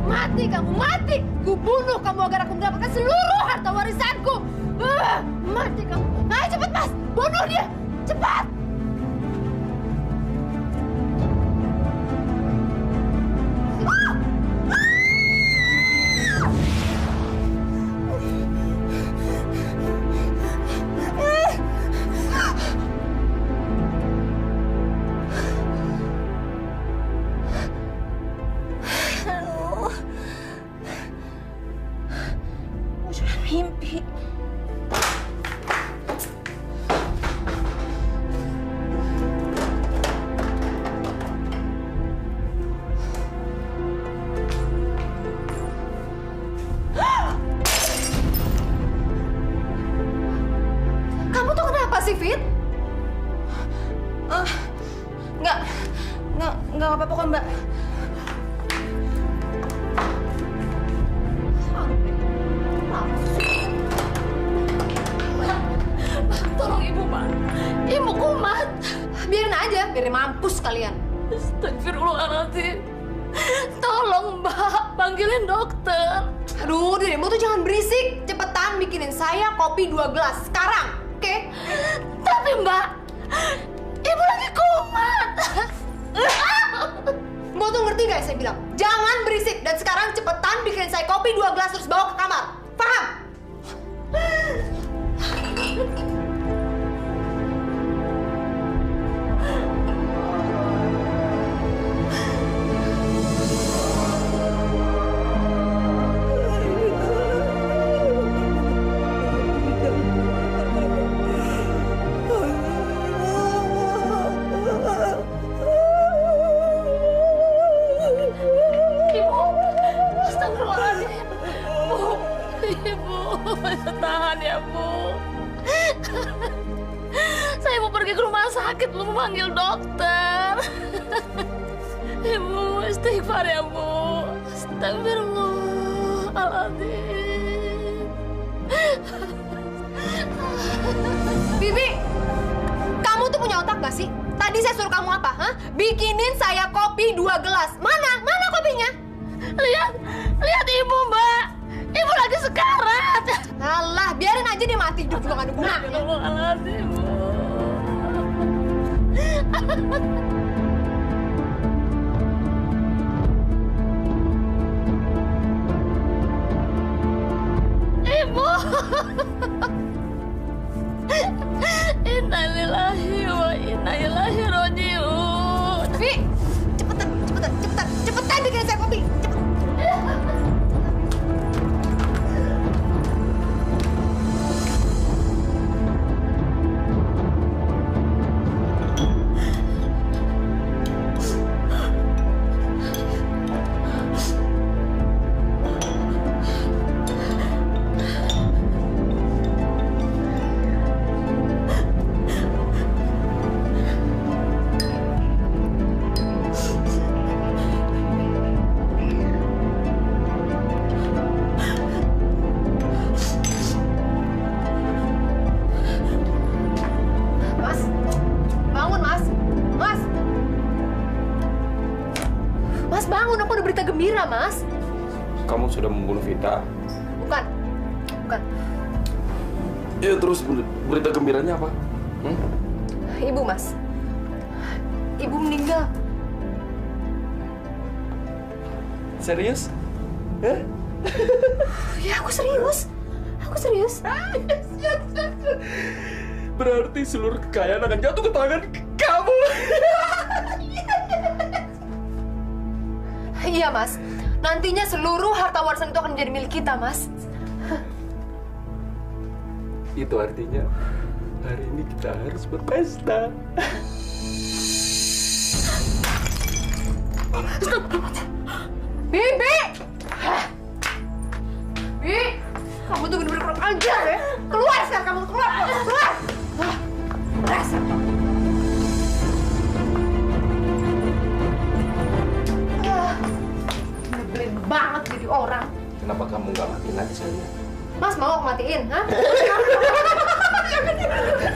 Mati kamu, mati! Ku bunuh kamu agar aku mendapatkan seluruh harta warisanku! Mati kamu! Ayo cepat, Mas! Bunuh dia! Cepat! Mimpi. Kamu tuh kenapa sih, Fit? Nggak apa-apa kok, Mbak. Tolong ibu, Pak. Ibu kumat. Biarin aja, biarin mampus kalian. Astagfirullahaladzim. Tolong, Mbak. Panggilin dokter. Aduh, dirimu tuh jangan berisik. Cepetan bikinin saya kopi 2 gelas. Sekarang, oke? Tapi, Mbak, ibu lagi kumat. Mbak tuh ngerti gak saya bilang? Jangan berisik. Dan sekarang cepetan bikinin saya kopi 2 gelas terus bawa ke kamar. Paham? Astagfirullahaladzim. Bu, Ibu, tahan ya, Bu. Saya mau pergi ke rumah sakit, belum memanggil dokter. Ibu, istighfar ya, Bu. Astagfirullahaladzim. Bibi, kamu tuh punya otak gak sih? Tadi saya suruh kamu apa, hah? Bikinin saya kopi 2 gelas. Mana? Mana kopinya? Lihat Ibu, Mbak. Ibu lagi sekarat. Alah, biarin aja dia mati. Hidup juga gak ada gunanya. Astagfirullahaladzim, Bu. Ibu. Innalillahi wa inna ilaihi raji'un. Vi, cepetan bikin saya kopi. Cepet. bangun, Mas. Mas! Mas, bangun. Aku ada berita gembira, Mas. Kamu sudah membunuh Vita. Bukan. Bukan. Ya, terus berita gembiranya apa? Ibu, Mas. Ibu meninggal. Serius? Ya, aku serius. Aku serius. Berarti seluruh kekayaan akan jatuh ke tangan kamu. Iya, Mas. Nantinya seluruh harta warisan itu akan menjadi milik kita, Mas. Itu artinya hari ini kita harus berpesta. Bibi! Bi! Kamu tuh bener-bener kurang ajar ya. Keluar sekarang kamu, keluar! Keluar! Nyebelin banget jadi orang. Kenapa kamu nggak matiin aja saya? Mas mau aku matiin, ha?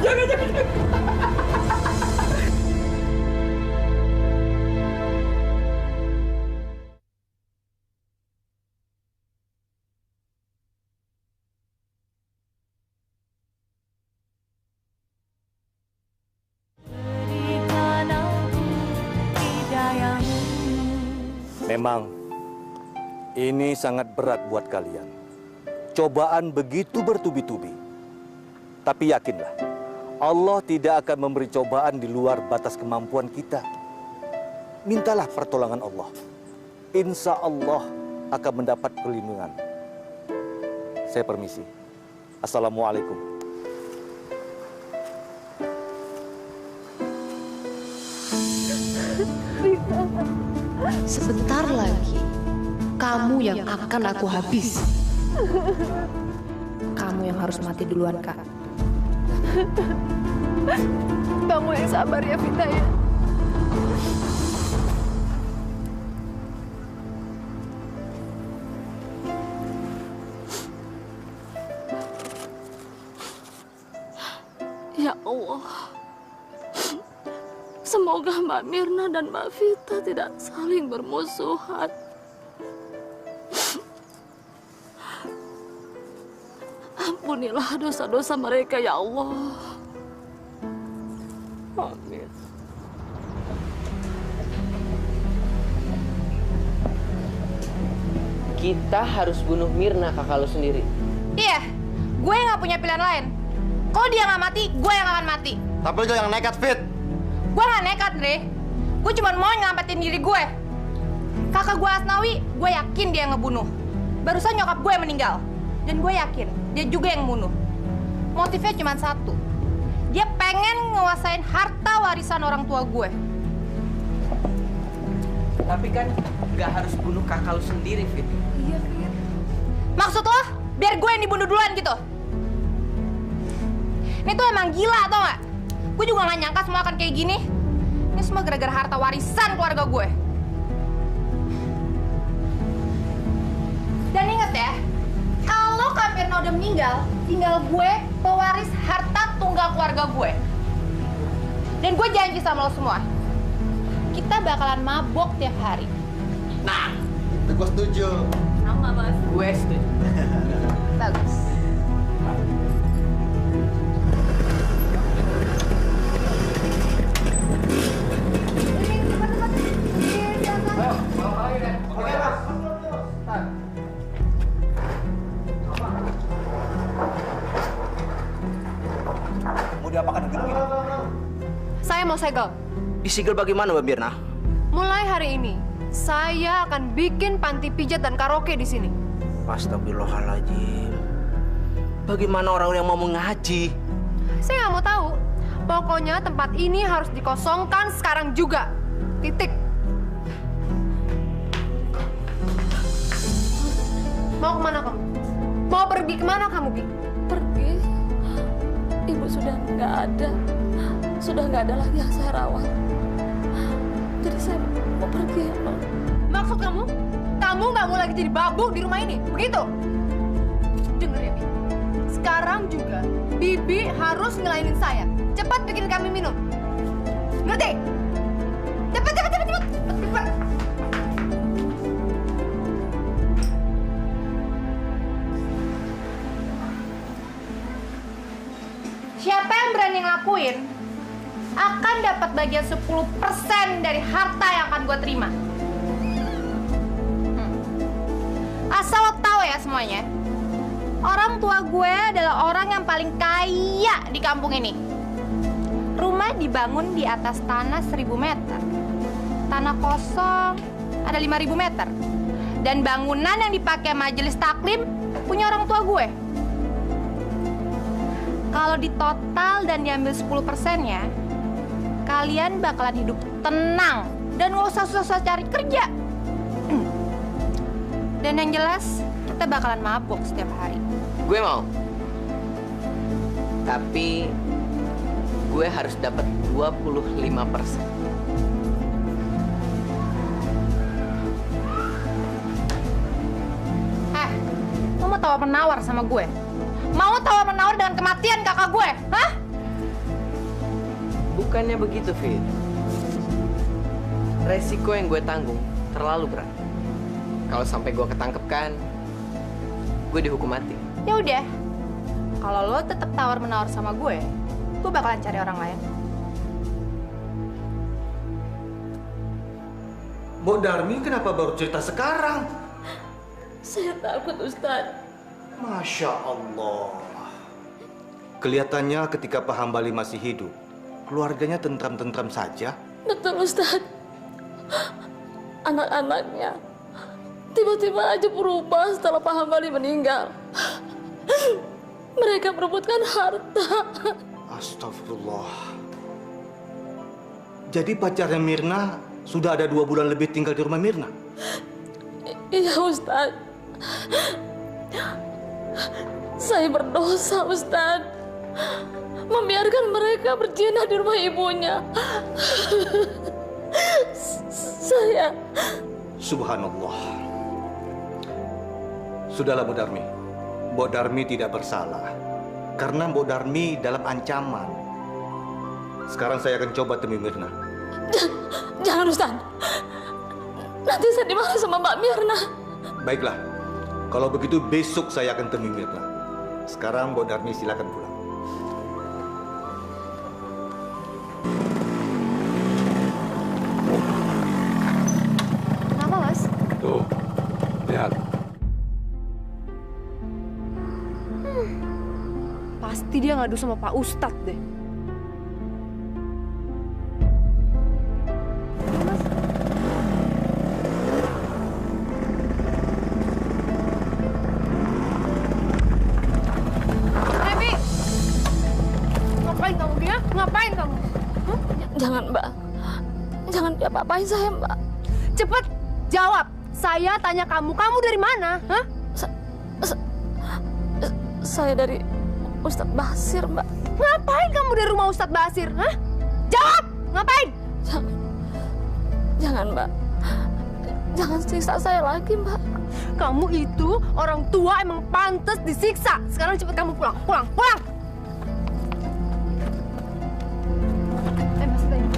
Jangan. Memang ini sangat berat buat kalian. Cobaan begitu bertubi-tubi. Tapi yakinlah, Allah tidak akan memberi cobaan di luar batas kemampuan kita. Mintalah pertolongan Allah. Insya Allah akan mendapat perlindungan. Saya permisi. Assalamualaikum. Sebentar lagi, kamu yang akan aku habisi. Kamu yang harus mati duluan, Kak. Kamu yang sabar ya, Vita ya. Ya Allah, semoga Mbak Mirna dan Mbak Vita tidak saling bermusuhan. Ampunilah dosa-dosa mereka, ya Allah. Amin. Kita harus bunuh Mirna, kakak lo sendiri. Iya, gue nggak punya pilihan lain. Kalau dia nggak mati, gue yang akan mati. Tapi lo yang nekat, Fit. Gue nggak nekat, Dre. Gue cuma mau nyelamatin diri gue. Kakak gue Asnawi, gue yakin dia yang ngebunuh. Barusan nyokap gue yang meninggal. Dan gue yakin dia juga yang membunuh. Motifnya cuma satu. Dia pengen nguasain harta warisan orang tua gue. Tapi kan nggak harus bunuh kakak lo sendiri, Fit. Iya, Fit. Maksud lo, biar gue yang dibunuh duluan gitu? Ini tuh emang gila, tau gak? Gue juga gak nyangka semua akan kayak gini. Ini semua gara-gara harta warisan keluarga gue. Dan inget ya, kalau Kak Mirna udah meninggal, tinggal gue pewaris harta tunggal keluarga gue. Dan gue janji sama lo semua, kita bakalan mabok tiap hari. Nah, itu gue setuju. Sama, Mas. Gue setuju. Bagus. Mau diapakan gedung ini? Saya mau segel. Disegel bagaimana, Mbak Mirna? Mulai hari ini, saya akan bikin panti pijat dan karaoke di sini. Astagfirullahaladzim. Bagaimana orang yang mau mengaji? Saya nggak mau tahu. Pokoknya tempat ini harus dikosongkan sekarang juga. Titik. Mau kemana kamu? Mau pergi kemana kamu, Bi? Pergi? Ibu sudah nggak ada. Sudah nggak ada lagi yang saya rawat. Jadi saya mau pergi, Ma. Maksud kamu? Kamu nggak mau lagi jadi babu di rumah ini? Begitu? Dengar ya, Bi. Sekarang juga, Bibi harus ngelainin saya. Cepat bikin kami minum. Ngerti? Cepet. Siapa yang berani ngelakuin akan dapat bagian 10% dari harta yang akan gue terima. Asal lo tahu ya semuanya, orang tua gue adalah orang yang paling kaya di kampung ini. Rumah dibangun di atas tanah 1000 meter. Tanah kosong ada 5000 meter. Dan bangunan yang dipakai majelis taklim punya orang tua gue. Kalau ditotal dan diambil 10%-nya, kalian bakalan hidup tenang dan nggak usah susah-susah cari kerja. Dan yang jelas, kita bakalan mabuk setiap hari. Gue mau. Tapi gue harus dapat 25%. Lo mau tawar-menawar sama gue? Mau tawar-menawar dengan kematian kakak gue? Hah? Bukannya begitu, Fit. Resiko yang gue tanggung terlalu berat. Kalau sampai gue ketangkep kan, gue dihukum mati. Ya udah. Kalau lo tetap tawar-menawar sama gue bakalan cari orang lain. Mbok Darmi kenapa baru cerita sekarang? Saya takut, Ustaz. Masya Allah. Kelihatannya ketika Pak Hambali masih hidup, keluarganya tentram-tentram saja. Betul, Ustaz. Anak-anaknya tiba-tiba aja berubah setelah Pak Hambali meninggal. Mereka merebutkan harta. Astagfirullah. Jadi pacarnya Mirna sudah ada 2 bulan lebih tinggal di rumah Mirna? Iya, Ustaz. Saya berdosa, Ustaz. Membiarkan mereka berzinah di rumah ibunya. Saya... Subhanallah. Sudahlah, Mbok Darmi. Mbok Darmi tidak bersalah. Karena Mbok Darmi dalam ancaman. Sekarang saya akan coba temui Mirna. Jangan, Ustaz. Nanti saya dimarah sama Mbak Mirna. Baiklah. Kalau begitu besok saya akan temui Mirna. Sekarang Mbok Darmi silakan pulang. Kenapa, Mas? Tuh, lihat. Pasti dia ngadu sama Pak Ustadz deh. Devi! Ngapain kamu dia? Ngapain kamu? Hah? Jangan, Mbak. Jangan diapa-apain saya, Mbak. Cepet jawab. Saya tanya kamu dari mana? Hah? Saya dari Ustadz Basir, Mbak. Ngapain kamu dari rumah Ustadz Basir? Hah? Jawab! Ngapain? Jangan, Mbak. Jangan siksa saya lagi, Mbak. Kamu itu orang tua emang pantas disiksa. Sekarang cepet kamu pulang. Pulang. Masih tanya.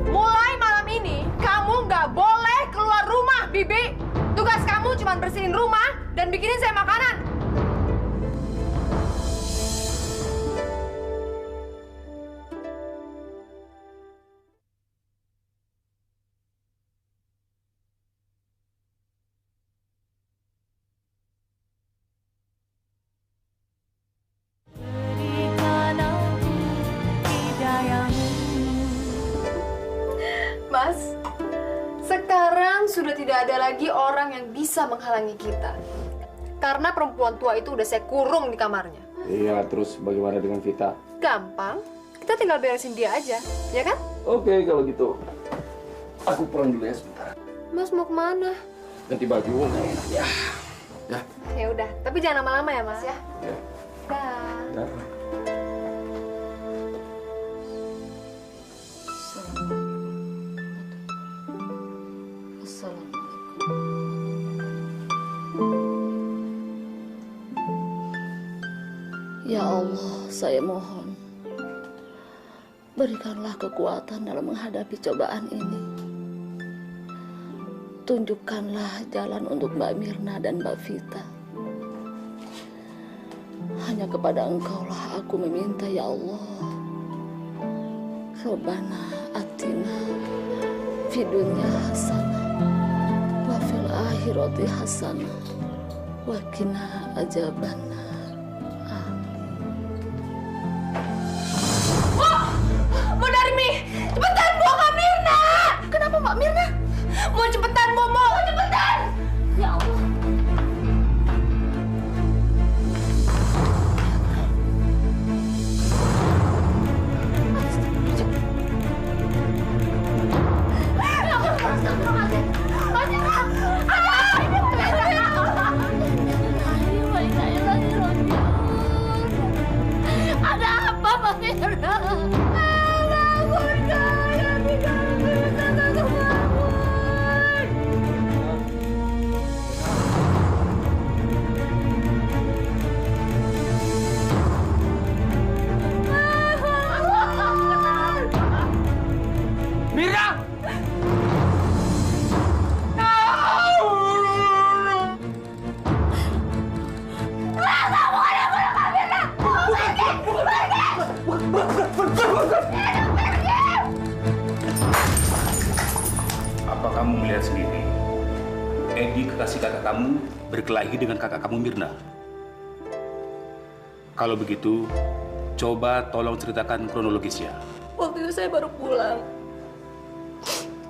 Mulai malam ini, kamu nggak boleh keluar rumah, Bibi. Tugas kamu cuma bersihin rumah dan bikinin saya makanan. Mas, sekarang sudah tidak ada lagi orang yang bisa menghalangi kita. Karena perempuan tua itu udah saya kurung di kamarnya. Iya, terus bagaimana dengan Vita? Gampang, kita tinggal beresin dia aja, ya kan? Oke, kalau gitu. Aku pulang dulu ya sebentar. Mas mau kemana? Ganti baju, nggak enak ya. Ya udah, tapi jangan lama-lama ya, Mas ya. Ya. Dah. Ya Allah, saya mohon, berikanlah kekuatan dalam menghadapi cobaan ini. Tunjukkanlah jalan untuk Mbak Mirna dan Mbak Vita. Hanya kepada Engkaulah aku meminta, ya Allah. Rabbana atina fid dunya hasanah wa fil akhirati hasanah wa qina adzabannar. Mbak Darmi, cepetan bawa Kak Mirna. Kenapa Mbak Mirna? Mau cepetan, mau cepetan. Ya Allah. Ada apa, Mbak Mirna? Apa kamu melihat sendiri? Edi, kekasih kakak kamu, berkelahi dengan kakak kamu Mirna. Kalau begitu, coba tolong ceritakan kronologisnya. Waktu itu saya baru pulang.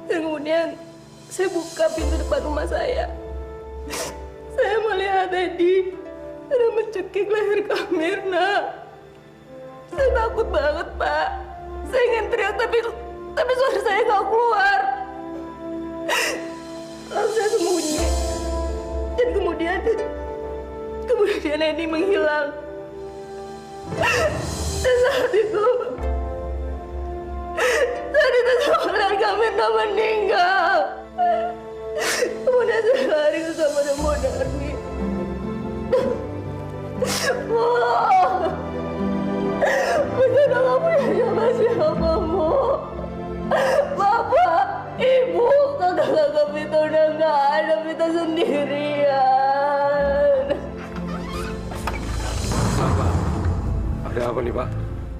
Dan kemudian saya buka pintu depan rumah saya. Saya melihat Edi sedang mencekik leher Kak Mirna. Saya takut banget, Pak. Saya ingin teriak, tapi suara saya nggak keluar. Lalu saya sembunyi. Dan kemudian Edi menghilang. Dan saat itu saya melihat Kak Mirna meninggal. Kemudian saya lari ke kamar Mbak Darmi. Bencana gak punya siapa-siapa, Mo. Bapak, Ibu, kakak-kakak Vita udah gak ada, Vita sendirian. Bapak, ada apa nih, Pak?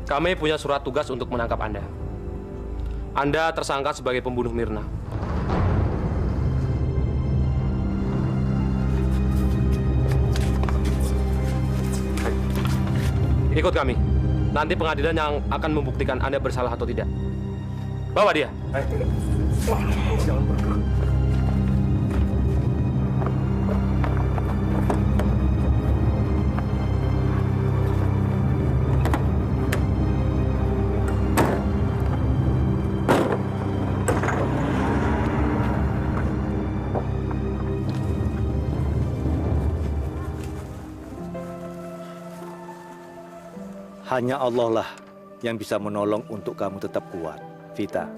Kami punya surat tugas untuk menangkap Anda. Anda tersangka sebagai pembunuh Mirna. Ikut kami. Nanti pengadilan yang akan membuktikan Anda bersalah atau tidak. Bawa dia. Jangan bergerak. Hanya Allah lah yang bisa menolong untuk kamu tetap kuat. Vita,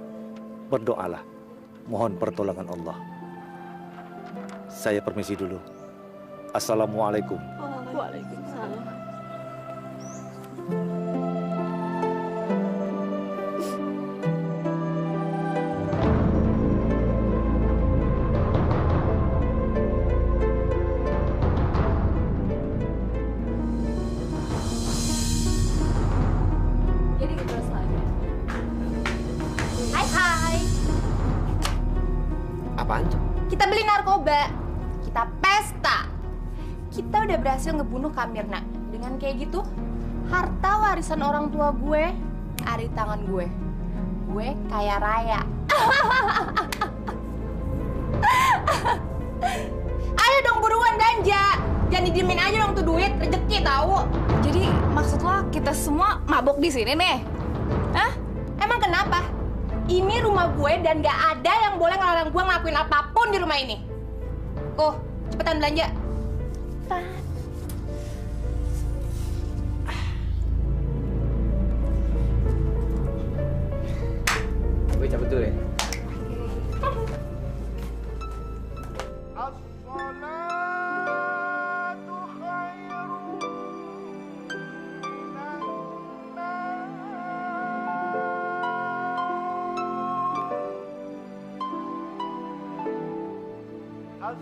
berdoalah. Mohon pertolongan Allah. Saya permisi dulu. Assalamualaikum. Waalaikumsalam. Apaan tuh? Kita beli narkoba. Kita pesta. Kita udah berhasil ngebunuh Kak Mirna. Dengan kayak gitu, harta warisan orang tua gue ada di tangan gue. Gue kaya raya. Ayo dong buruan ganja. Jangan didiemin aja dong tuh duit, rezeki tahu. Jadi maksud lo kita semua mabok di sini nih? Hah? Emang kenapa? Ini rumah gue dan gak ada yang boleh ngelarang gue ngelakuin apapun di rumah ini. Kok, cepetan belanja. Gue cabut dulu ya. Bangun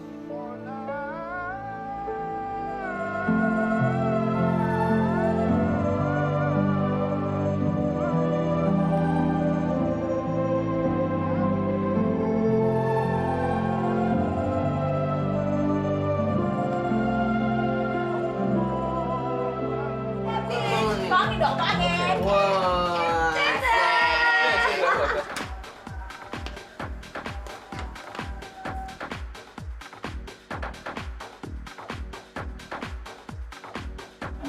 dong, bangun.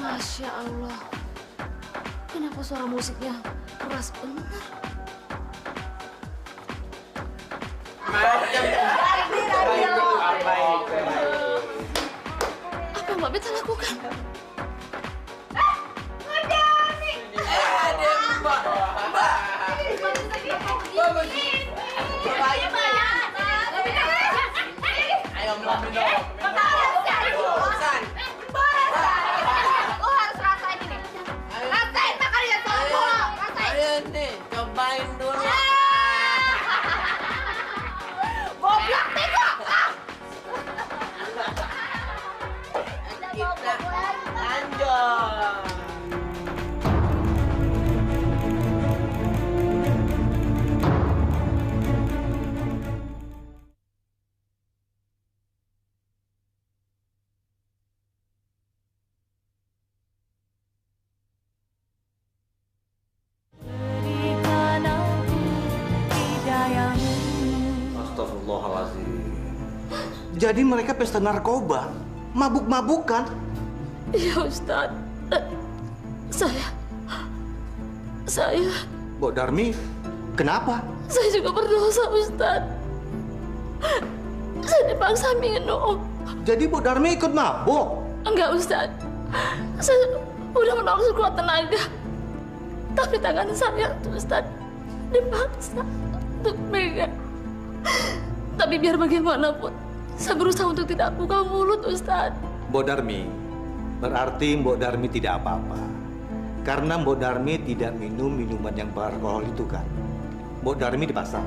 Masya Allah. Kenapa suara musiknya keras benar? Apa yang Mbak Beta lakukan? Cobain dulu. Goblok tega. Kita lanjut. Astagfirullahaladzim. Jadi mereka pesta narkoba, mabuk-mabukan. Iya Ustadz. Saya... Mbok Darmi, kenapa? Saya juga berdosa Ustadz. Saya dipaksa minum. Jadi Mbok Darmi ikut mabuk? Enggak Ustadz. Saya udah menolak sekuat tenaga. Tapi tangan saya Ustadz dipaksa untuk megang. Tapi biar bagaimanapun, saya berusaha untuk tidak buka mulut, Ustadz. Mbok Darmi, berarti Mbok Darmi tidak apa-apa. Karena Mbok Darmi tidak minum minuman yang beralkohol itu kan. Mbok Darmi dipaksa.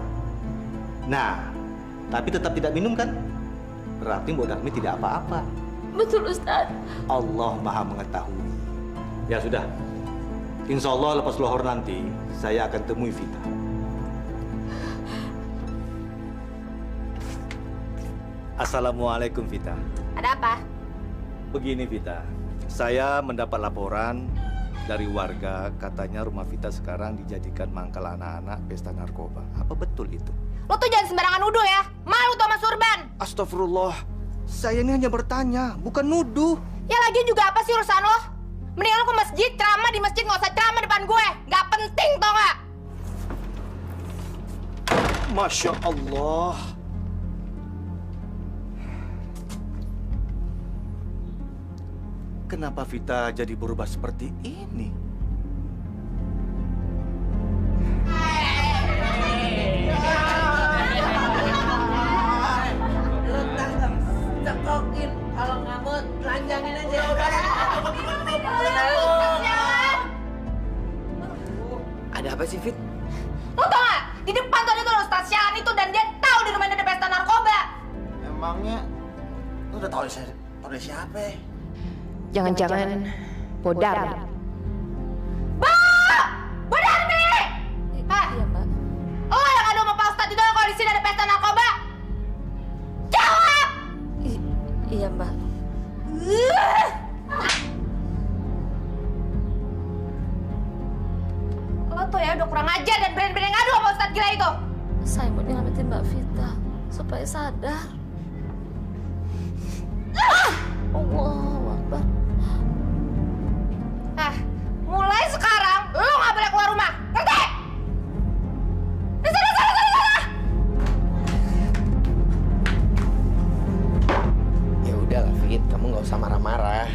Nah, tapi tetap tidak minum kan? Berarti Mbok Darmi tidak apa-apa. Betul, Ustadz. Allah Maha Mengetahui. Ya sudah. Insya Allah lepas lohor nanti, saya akan temui Vita. Assalamualaikum Vita. Ada apa? Begini Vita, saya mendapat laporan dari warga katanya rumah Vita sekarang dijadikan mangkal anak-anak pesta narkoba. Apa betul itu? Lo tuh jangan sembarangan nuduh ya. Malu tuh sama Surban. Astagfirullah. Saya ini hanya bertanya, bukan nuduh. Ya lagian juga apa sih urusan lo? Mendingan lo ke masjid, ceramah di masjid, nggak usah ceramah depan gue. Nggak penting tau nggak? Masya Allah. Kenapa Vita jadi berubah seperti ini? Lu tangkap, cekokin. Kalau nggak mau, telanjangin aja. Ada apa sih, Fit? Lo tau nggak? Di depan tuh ada tuh Ustaz Syahan itu dan dia tahu di rumahnya ada pesta narkoba. Emangnya lu udah tahu dari siapa? Jangan-jangan Bodar. Bodarmi! Hah? Iya, Mbak. Lo yang ngadu sama Pak Ustadz itu kalau di sini ada pesta narkoba? Jawab! Iya, Mbak. Lo tuh ya udah kurang ajar dan berani-berani ngadu sama Ustadz gila itu. Saya mau nyelamatin Mbak Vita supaya sadar. Allahu Akbar. Mulai sekarang lo nggak boleh keluar rumah, ngerti? Di sana. Ya udahlah, Fit. Kamu nggak usah marah-marah.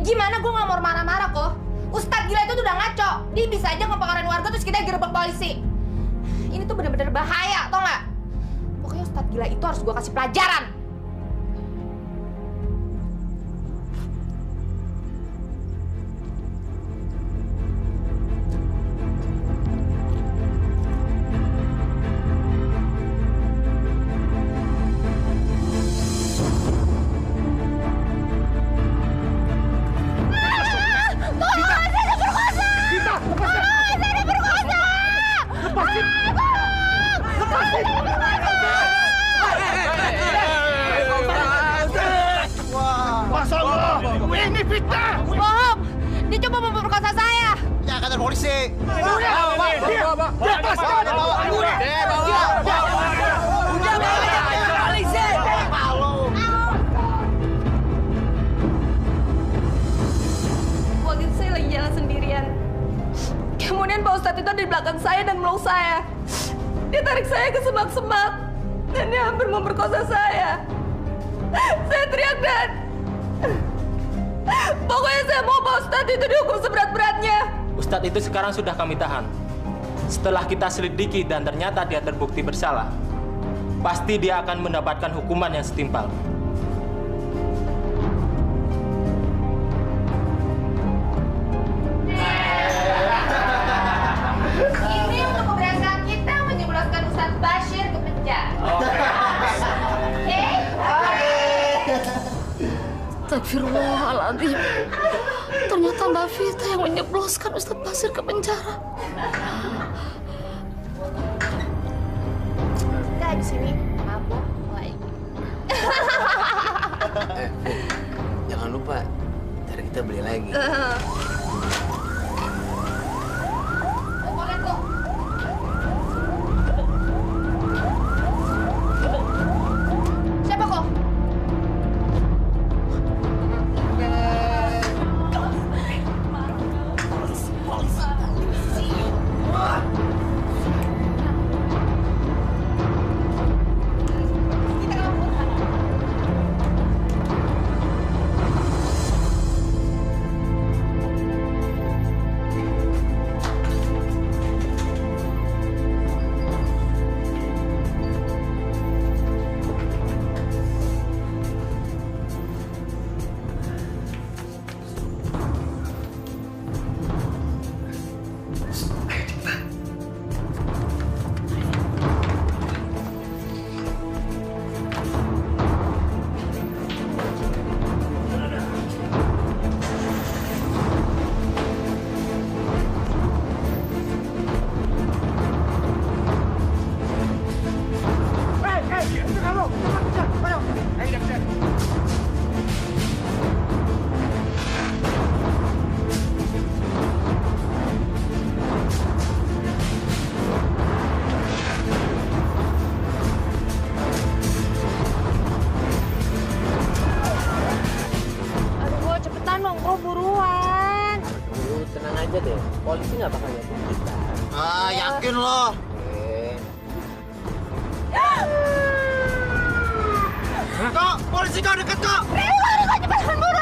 Gimana gue nggak mau marah-marah kok? Ustadz gila itu tuh udah ngaco. Dia bisa aja ngepengaruhin warga terus kita gerbek polisi. Ini tuh bener-bener bahaya, tau nggak? Pokoknya Ustadz gila itu harus gue kasih pelajaran. Bohong! Dia coba memperkosa saya! Ya, kantor polisi! Waktu itu saya lagi jalan sendirian. Kemudian Pak Ustadz itu ada di belakang saya dan meluk saya. Dia tarik saya ke semak-semak dan dia hampir memperkosa saya. Saya teriak dan pokoknya saya mau Pak Ustadz itu dihukum seberat-beratnya. Ustadz itu sekarang sudah kami tahan. Setelah kita selidiki dan ternyata dia terbukti bersalah, pasti dia akan mendapatkan hukuman yang setimpal. Ini untuk keberhasilan kita menjebloskan Ustadz Bashir ke penjara. Oke? Astagfirullahaladzim. Ternyata Mbak Vita yang menyebloskan Ustadz Bashir ke penjara. Kita di sini mabuk lagi. Jangan lupa, ntar kita beli lagi. Siapa kok? Aduh, cepetan dong, bro, buruan. Tenang aja deh, polisi nggak bakal lihat kita. Ah, yakin loh. Kok, polisi kau dekat kok. Rio, cepetan, buru.